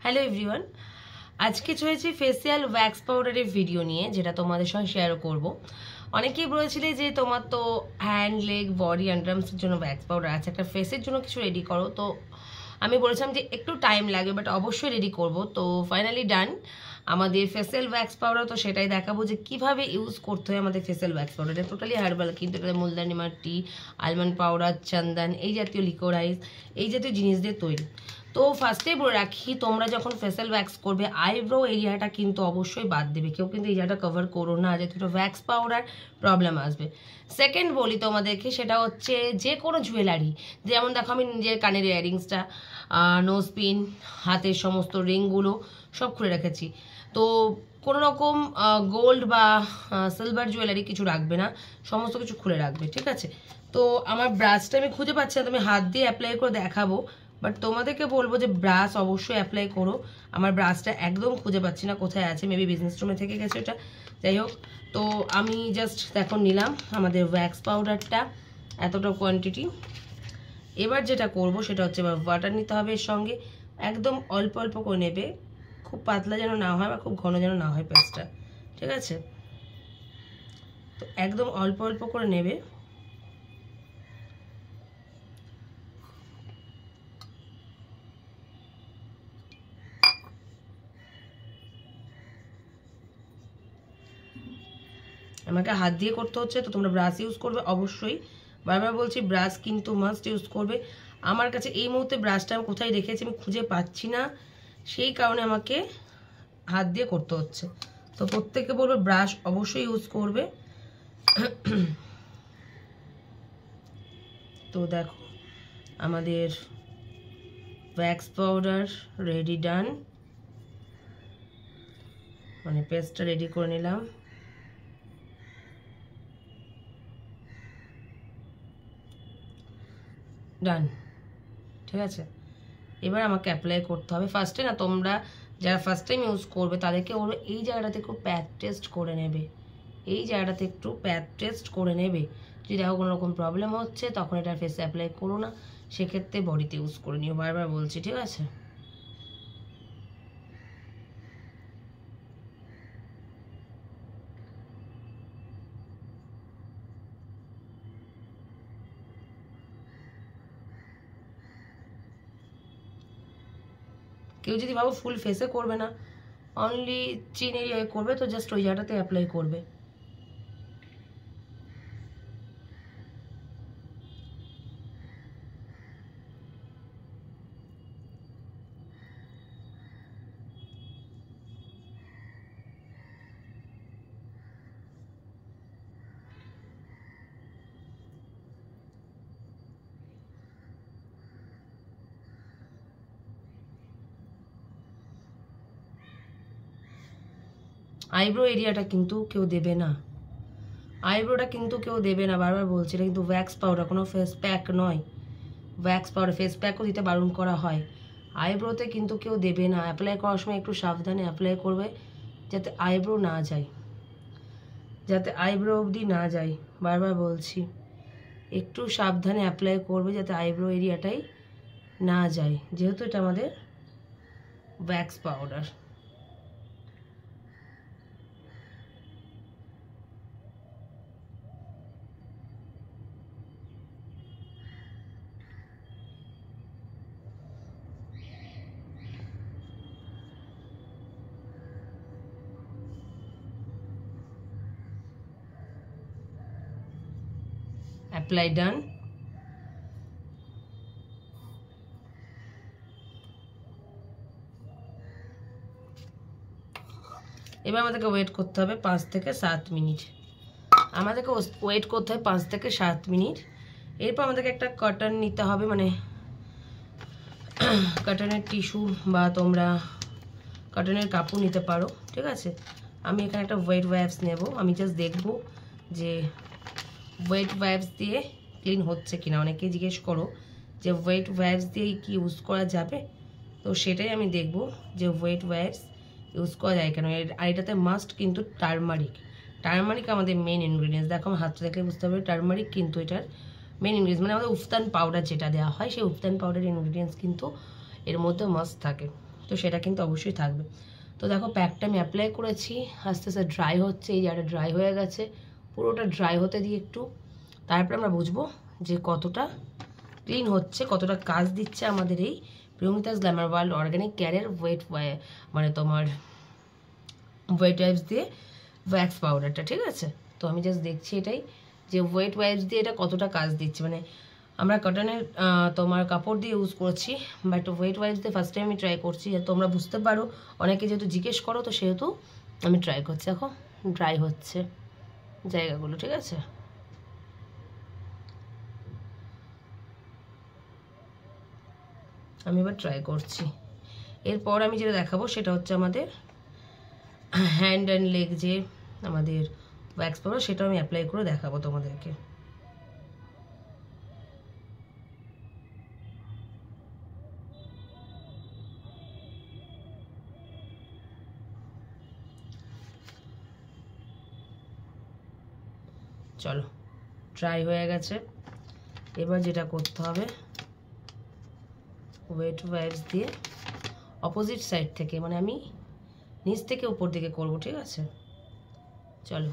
Hello everyone, আজকে চলেছি facial wax পাউডারের ভিডিও নিয়ে, যেটা তোমাদের সঙ্গে শেয়ারও করব। অনেকেই বলেছিলে যে তোমার তো হ্যান্ড, লেগ, বডি, আন্ডারআর্মসের জন্য ওয়্যাক্স পাউডার আছে, একটা ফেসের জন্য কিছু রেডি করো। তো আমি বলেছিলাম যে একটু টাইম লাগবে, বাট অবশ্যই রেডি করব। তো ফাইনালি ডান আমাদের ফেসিয়াল ওয়্যাক্স পাউডার। তো সেটাই দেখাবো যে কিভাবে ইউজ করতে হয় আমাদের ফেসিয়াল ওয়্যাক্স পাউডার। এটা টোটালি হার্বাল, কিন্তু এটা মুলতানি মাটি, আলমন্ড পাউডার, চন্দন, এই জাতীয় লিকোরাইজ, এই জাতীয় জিনিস দিয়ে তৈরি। তো ফার্স্টে বলে রাখি, তোমরা যখন ফেসিয়াল ওয়্যাক্স করবে আইব্রো এরিয়াটা কিন্তু অবশ্যই বাদ দেবে, কেউ কিন্তু এই জায়গাটা কভার করো না, যেহেতু ওয়্যাক্স পাউডার প্রবলেম আসবে। সেকেন্ড বলি তোমাদেরকে, সেটা হচ্ছে যে কোনো জুয়েলারি, যেমন দেখো আমি নিজের কানের ইয়ারিংসটা, নোজ পিন, হাতের সমস্ত রিংগুলো সব খুলে রেখেছি। তো কোনো রকম গোল্ড বা সিলভার জুয়েলারি কিছু রাখবে না, সমস্ত কিছু খুলে রাখবে, ঠিক আছে? তো আমার ব্রাশটা আমি খুঁজে পাচ্ছি না, তুমি হাত দিয়ে অ্যাপ্লাই করে দেখাবো, বাট তোমাদেরকে বলবো যে ব্রাশ অবশ্যই অ্যাপ্লাই করো। আমার ব্রাশটা একদম খুঁজে পাচ্ছি না কোথায় আছে, মেবি বিজনেস রুমে থেকে গেছে ওটা, যাই হোক। তো আমি জাস্ট দেখো নিলাম আমাদের ওয়্যাক্স পাউডারটা, এতটা কোয়ান্টিটি। এবার যেটা করব সেটা হচ্ছে এবার ওয়াটার নিতে হবে এর সঙ্গে, একদম অল্প অল্প করে নেবে, খুব পাতলা যেন না হয় বা খুব ঘন যেন না হয় পেস্টটা, ঠিক আছে? তো একদম অল্প অল্প করে নেবে। আমাকে হাত দিয়ে করতে হচ্ছে, তো তোমরা ব্রাশ ইউজ করবে অবশ্যই, বারবার বলছি ব্রাশ কিন্তু মাস্ট ইউজ করবে। আমার কাছে এই মুহূর্তে ব্রাশটা আমি কোথায় রেখেছি আমি খুঁজে পাচ্ছি না, সেই কারণে আমাকে হাত দিয়ে করতে হচ্ছে। তো প্রত্যেককে বলবো ব্রাশ অবশ্যই ইউজ করবে। তো দেখো আমাদের ওয়্যাক্স পাউডার রেডি, ডান, মানে পেস্টটা রেডি করে নিলাম। ডান, ঠিক আছে? এবার আমাকে অ্যাপ্লাই করতে হবে। ফার্স্টে না, তোমরা যারা ফার্স্ট টাইম ইউজ করবে তাদেরকে বলবো এই জায়গাটাতে একটু প্যাচ টেস্ট করে নেবে, এই জায়গাটাতে একটু প্যাচ টেস্ট করে নেবে। যদি দেখো কোনো রকম প্রবলেম হচ্ছে তখন এটা ফেসে অ্যাপ্লাই করো না, সেক্ষেত্রে বডিতে ইউজ করে নিও, বারবার বলছি, ঠিক আছে? কেউ যদি ভাবো ফুল ফেসে করবে না, অনলি চিন এরিয়ায় করবে, তো জাস্ট ওই জায়গাটাতে অ্যাপ্লাই করবে। আইব্রো এরিয়াটা কিন্তু কেউ দেবে না, আইব্রোটা কিন্তু কেউ দেবে না, বারবার বলছি। এটা কিন্তু ওয়্যাক্স পাউডার, কোনো ফেস প্যাক নয়। ওয়্যাক্স পাউডার ফেস প্যাকও দিতে বারণ করা হয়, আইব্রোতে কিন্তু কেউ দেবে না। অ্যাপ্লাই করার সময় একটু সাবধানে অ্যাপ্লাই করবে, যাতে আইব্রো না যায়, যাতে আইব্রো অবধি না যায়, বারবার বলছি। একটু সাবধানে অ্যাপ্লাই করবে যাতে আইব্রো এরিয়াটাই না যায়, যেহেতু এটা আমাদের ওয়্যাক্স পাউডার। অ্যাপ্লাই, ডান। এবার আমাদেরকে ওয়েট করতে হবে 5 থেকে 7 মিনিট, আমাদেরকে ওয়েট করতে হবে 5 থেকে 7 মিনিট। এরপর আমাদেরকে একটা কটন নিতে হবে, মানে কটনের টিস্যু বা তোমরা কটনের কাপড় নিতে পারো, ঠিক আছে? আমি এখানে একটা ওয়েট ওয়াইপস নেব, আমি জাস্ট দেখবো যে ওয়েট ওয়াইপস দিয়ে ক্লিন হচ্ছে কিনা। অনেকেই জিজ্ঞেস করো যে ওয়েট ওয়াইপস দিয়ে কি ইউজ করা যাবে, তো সেটাই আমি দেখব যে ওয়েট ওয়াইপস ইউজ করা যায় কেন। আর এটাতে মাস্ট কিন্তু টারমারিক, টারমারিক আমাদের মেন ইনগ্রিডিয়েন্টস। দেখো আমার হাতটা দেখলে বুঝতে পারবে টারমারিক কিন্তু এটার মেন ইনগ্রিডিয়েন্টস, মানে আমাদের উফতান পাউডার যেটা দেওয়া হয় সেই উফতান পাউডারের ইনগ্রিডিয়েন্টস কিন্তু এর মধ্যে মাস্ট থাকে, তো সেটা কিন্তু অবশ্যই থাকবে। তো দেখো প্যাকটা আমি অ্যাপ্লাই করেছি, আস্তে আস্তে ড্রাই হচ্ছে, এই জায়গাটা ড্রাই হয়ে গেছে, পুরোটা ড্রাই হতে দিই একটু, তারপরে আমরা বুঝবো যে কতটা ক্লিন হচ্ছে, কতটা কাজ দিচ্ছে আমাদের এই প্রিয়মিতাস গ্ল্যামার ওয়ার্ল্ড অর্গানিক কেয়ারের মানে তোমার ওয়েট ওয়াইপস দিয়ে ওয়্যাক্স পাউডারটা। ঠিক আছে, তো আমি জাস্ট দেখছি এটাই যে ওয়েট ওয়াইপস দিয়ে এটা কতটা কাজ দিচ্ছে। মানে আমরা কটনের তোমার কাপড় দিয়ে ইউজ করছি, বাট ওয়েট ওয়াইপস দিয়ে ফার্স্ট টাইম আমি ট্রাই করছি, তোমরা বুঝতে পারো, অনেকে যেহেতু জিজ্ঞেস করো তো সেহেতু আমি ট্রাই করছি। দেখো ড্রাই হচ্ছে জায়গাগুলো, ঠিক আছে। আমি এবার ট্রাই করছি। এরপর আমি যেটা দেখাবো সেটা হচ্ছে আমাদের হ্যান্ড অ্যান্ড লেগ যে আমাদের ওয়্যাক্স পাউডার, সেটা আমি অ্যাপ্লাই করে দেখাবো তোমাদেরকে। চলো ড্রাই হয়ে গেছে, এবার যেটা করতে হবে ওয়েট ওয়াইপস দিয়ে অপোজিট সাইড থেকে, মানে আমি নিচ থেকে উপর দিকে করব, ঠিক আছে। চলো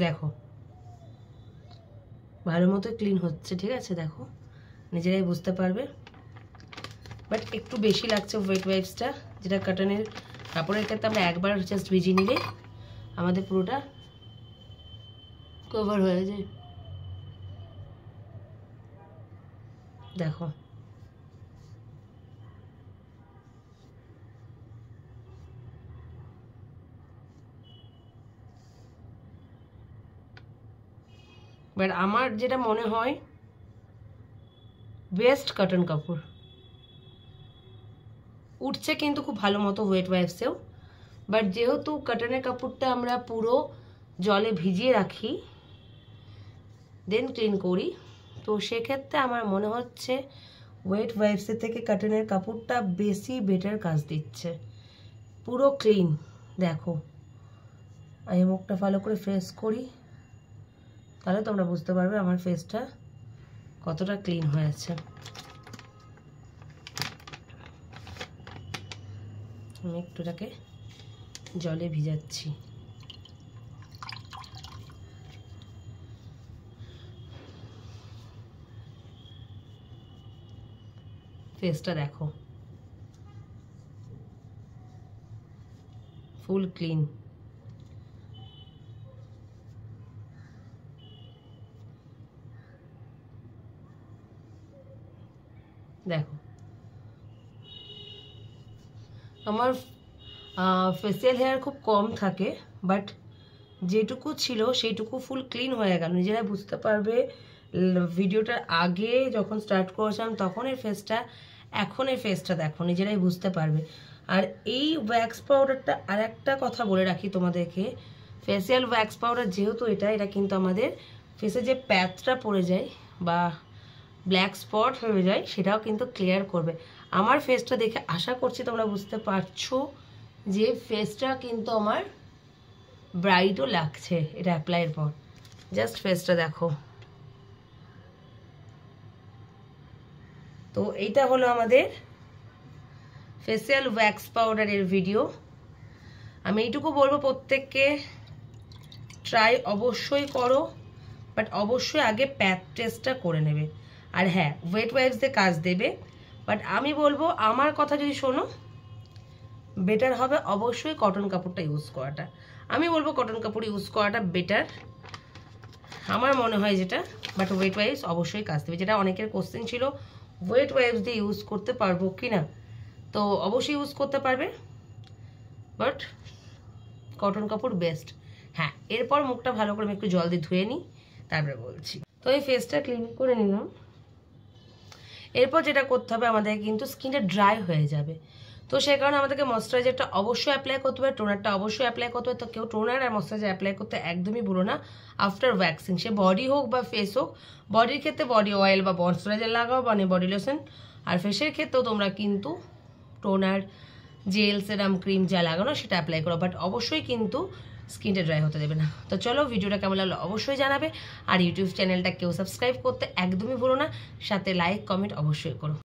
দেখো ভালো মতো ক্লিন হচ্ছে, ঠিক আছে। দেখো নিজেরাই বুঝতে পারবে, বাট একটু বেশি লাগছে ওয়েট ওয়াইপসটা, যেটা কটনের কাপড়ের ক্ষেত্রে আমরা একবার জাস্ট ভিজিয়ে নিলে আমাদের পুরোটা কভার হয়ে যায়। দেখো বাট আমার যেটা মনে হয় বেস্ট কটন কাপড় উঠছে কিন্তু খুব ভালো মতো ওয়েট ওয়াইপসেও, বাট যেহেতু কটনের কাপড়টা আমরা পুরো জলে ভিজিয়ে রাখি দেন ক্লিন করি, তো সেক্ষেত্রে আমার মনে হচ্ছে ওয়েট ওয়াইপসের থেকে কটনের কাপড়টা বেশি বেটার কাজ দিচ্ছে, পুরো ক্লিন। দেখো আমি মুখটা ভালো করে ফ্রেশ করি, তাহলে তোমরা বুঝতে পারবে আমার ফেসটা কতটা ক্লিন হয়েছে। আমি একটুটাকে জলে ভিজাচ্ছি। ফেসটা দেখো ফুল ক্লিন। দেখো আমার ফেসিয়াল হেয়ার খুব কম থাকে, বাট যেটুকু ছিল সেইটুকু ফুল ক্লিন হয়ে গেল। নিজেরা বুঝতে পারবে ভিডিওটার আগে যখন স্টার্ট করেছিলাম তখন এর ফেসটা, এখন এর ফেসটা দেখো, নিজেরাই বুঝতে পারবে। আর এই ওয়্যাক্স পাউডারটা, আর একটা কথা বলে রাখি তোমাদেরকে, ফেসিয়াল ওয়্যাক্স পাউডার যেহেতু এটা কিন্তু আমাদের ফেসে যে প্যাচটা পড়ে যায় বা ব্ল্যাক স্পট হয়ে যায় সেটাও কিন্তু ক্লিয়ার করবে। আমার ফেসটা দেখে আশা করছি তোমরা বুঝতে পারছো যে ফেসটা কিন্তু আমার ব্রাইটও লাগছে এটা অ্যাপ্লাইয়ের পর। জাস্ট ফেসটা দেখো। তো এইটা হলো আমাদের ফেসিয়াল ওয়্যাক্স পাউডারের ভিডিও। আমি এইটুকু বলবো প্রত্যেককে ট্রাই অবশ্যই করো, বাট অবশ্যই আগে প্যাচ টেস্টটা করে নেবে। আর হ্যাঁ, ওয়েট ওয়াইপস দিয়ে কাজ দেবে, বাট আমি বলবো আমার কথা যদি শোনো বেটার হবে অবশ্যই কটন কাপড়টা ইউজ করাটা। আমি বলবো কটন কাপড় ইউজ করাটা বেটার। আমার মনে হয় যেটা, বাট ওয়েট ওয়াইপস অবশ্যই কাজ দেবে। যেটা অনেকের কোশ্চেন ছিল ওয়েট ওয়াইপস দিয়ে ইউজ করতে পারবো কি না, তো অবশ্যই ইউজ করতে পারবে, বাট কটন কাপড় বেস্ট। হ্যাঁ, এরপর মুখটা ভালো করে আমি একটু জল দিয়ে ধুয়ে নিই, তারপরে বলছি। তো এই ফেসটা ক্লিন করে নিলাম। এরপর যেটা করতে হবে, আমাদের কিন্তু স্কিনটা ড্রাই হয়ে যাবে, তো সেই কারণে আমাদেরকে ময়শ্চারাইজারটা অবশ্যই অ্যাপ্লাই করতে হবে, টোনারটা অবশ্যই অ্যাপ্লাই করতে হবে। তো কেউ টোনার আর ময়শ্চারাইজার অ্যাপ্লাই করতে একদমই ভুলো না আফটার ওয়্যাক্সিং, সে বডি হোক বা ফেস হোক। বডির ক্ষেত্রে বডি অয়েল বা ময়শ্চারাইজার লাগাও, মানে বডি লোশন। আর ফেসের ক্ষেত্রেও তোমরা কিন্তু টোনার, জেল, সেরাম, ক্রিম যা লাগানো সেটা অ্যাপ্লাই করো, বাট অবশ্যই কিন্তু স্কিনটা ড্রাই হতে দেবে না। তো চলো, ভিডিওটা কেমন লাগলো অবশ্যই জানাবে। আর ইউটিউব চ্যানেলটা কেউ সাবস্ক্রাইব করতে একদমই ভুলো না, সাথে লাইক কমেন্ট অবশ্যই করো।